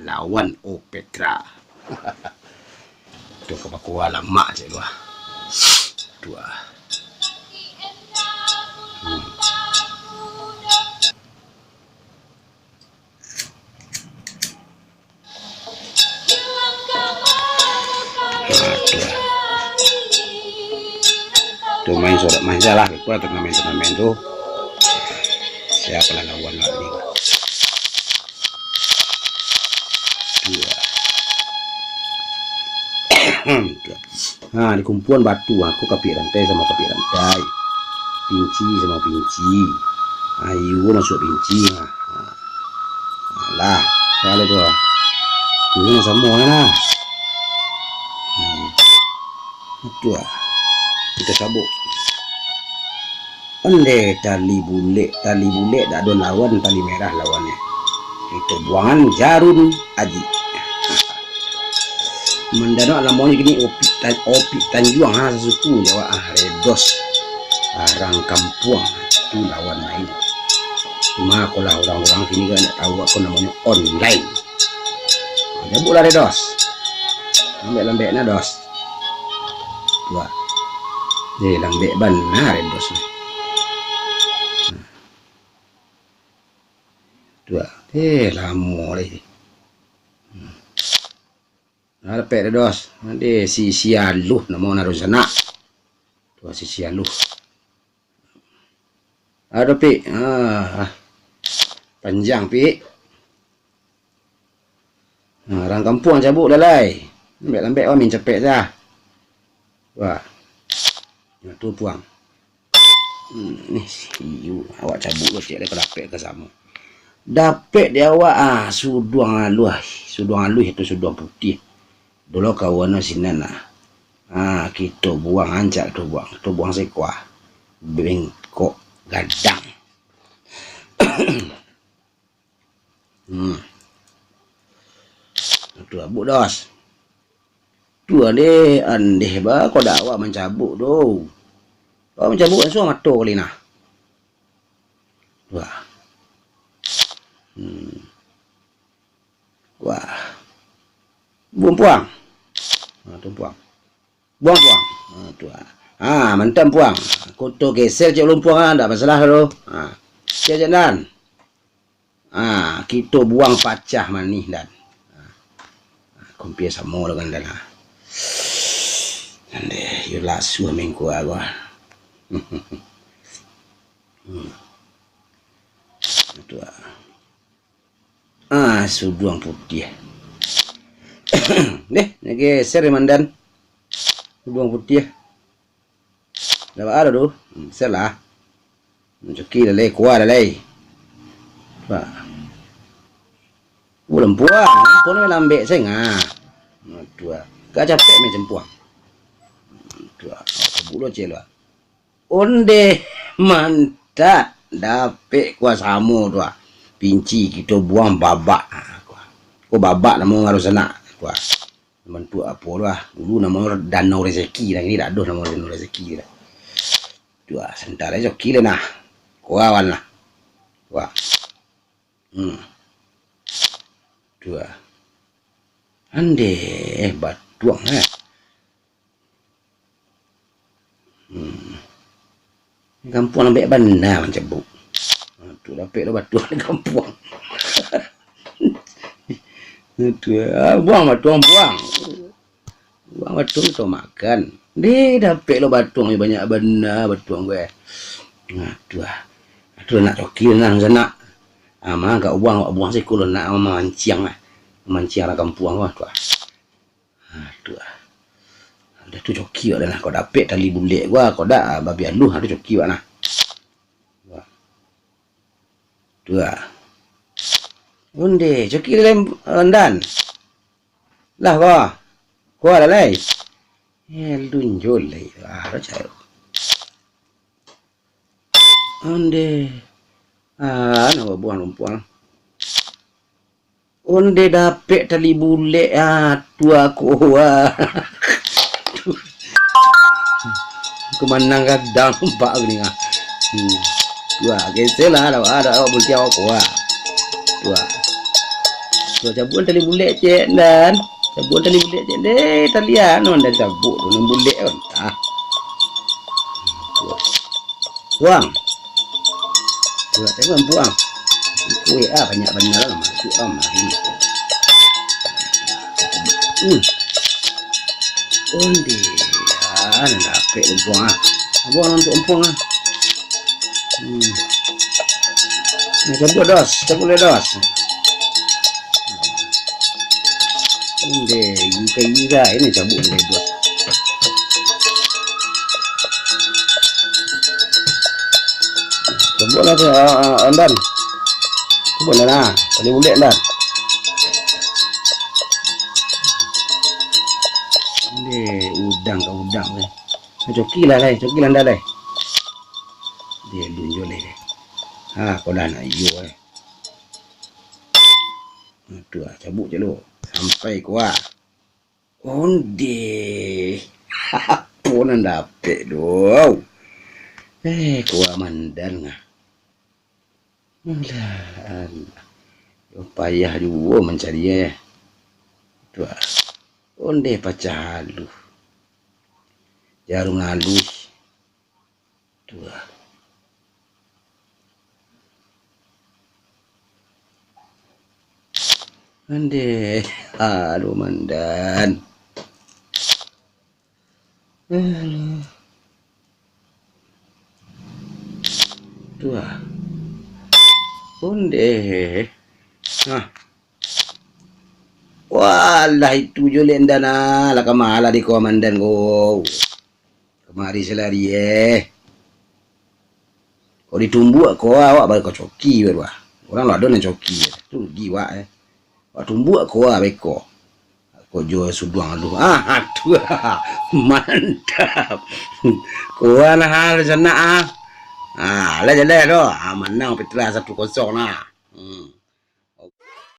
lawan Opetra. Tu kebakuan lama je lu. Dua. Tu main sorak main salah, aku tak main turnamen tu. Siapa lah lawan lah ni? Dua. Di kumpulan batu aku kapit rantai sama kapit rantai. Pinci sama pinci. Ayu masuk pinci. Lah, kalau tu. Tu yang sama lah. Tu kita sabuk. Ande tali bulet tak ada lawan, tali merah lawannya. Itu buangan Jarun Aji. Mendadak namanya gini opi Tanjuang suku Jawa Redos Arang Kampuang itu lawan main. Cuma kalau orang-orang sini kan tak tahu aku namanya online. Jabuklah Redos. Lambek na dos. Dua. Lambek benar Redos. Dua. Lama lagi. Lepek dah dos. Nanti si Sialuh nama naruh sana. Tua si Sialuh. Ada pi. Panjang pi. Orang kampung cabuk dah lai. Lambek-lambek awak min cepek dah. Wah. Tu puang. Ni siu awak cabuk lo cek le dapet ke sama. Dapet dia awak suduang aluh. Suduang aluh itu suduang putih. Dulu kawan sinan kita buang ancak tu buang sekuah bengkok gadang. Tu abuk dos. Tu ade andeh ba kau dak awak mencabuk tu. Kau mencabuk langsung mata kali nah. Wah. Wah. Buang puang. Tu puang. Buang puang. Tu. Mantan puang. Koto geser je ulun puang tak masalah tu. Dia jangan. Kita buang pacah manih dan. Kompia sama dengan dan. Ande, you lasu minggu aku. Tu. Suduang putih. Nih, geser mandan. Suduang putih. Dapat ada tu. Salah. Mencuki dah leh, kuat dah leh. Pak. Belum puang. Puang ni lambek saya dua. Kak capek macam puang. Dua. Kabul je lah. Onde mantap. Dapet kuat sama tu. Pinci kita buang babak. Kau babak nama harus nak. Wah, bantu apa lah. Dulu nama danau rezeki dah, ini tak ada nama danau rezeki dah. Dua, sebentar aja joki lah nah. Kawan lah. Wah. Dua. Ande batuang Kampung lambek benar macam bu. Tu dapat dah batuang di kampung. Buang batuang buang batuang tu makan. Dia dapat lo batuang banyak benar batuang gue. Tu nak coki nang sana. Mah gak buang sih kalau nak mancing lah. Mancing lah kampung lah tu. Tu. Ada tu coki lah kau dapat tali bulat gua kau dak babi aluh ada coki nah. Tu. Unde, coki dalam rendan. Lah kau ada lagi. Lunjul lagi. Racau. Unde, nak buang lumpuang. Unde dapet tali bulat tua aku Kemanang kadang pak ni Tua, geser lah ada awak bertiaw aku Tua. Dua cabut tali bulat cek dan. Cabut tali bulat cek deh. Talian non dan cabut non bulat kan. Ah. Buang. Buat tengok buang. Kue banyak-banyak lah masuk ini. Onde. Ah, nak dapat buang ah. Buang untuk empung ah. Cabut dos. Onde, yuka ini cabut dari dos. Cabut lah tu, Andan. Cabut lah, tadi bulat lah. Onde, udang ni. Coki lah dah dah. Dia lunjuk ni. Kau dah nak iyo tu cabut je lu. Sampai kuat. Onde. Apa nak dapat doh. Kuat mandan ngah. Alah. Payah juga mencari tu. Onde pecah halu. Jarum halus. Tu. Ande, aduh mandan. Tua. Onde. Walah itu jo lendana lah kamala di komandan go. Kemari selari Kau ditumbuk kau awak baru kau coki baru. Orang lah ada yang coki tu giwa Wak tumbuk kau beko. Kau jual suduang lu. Tu mantap. Kau lah hal sana lah jalan tu. Menang Petra 1-0 lah.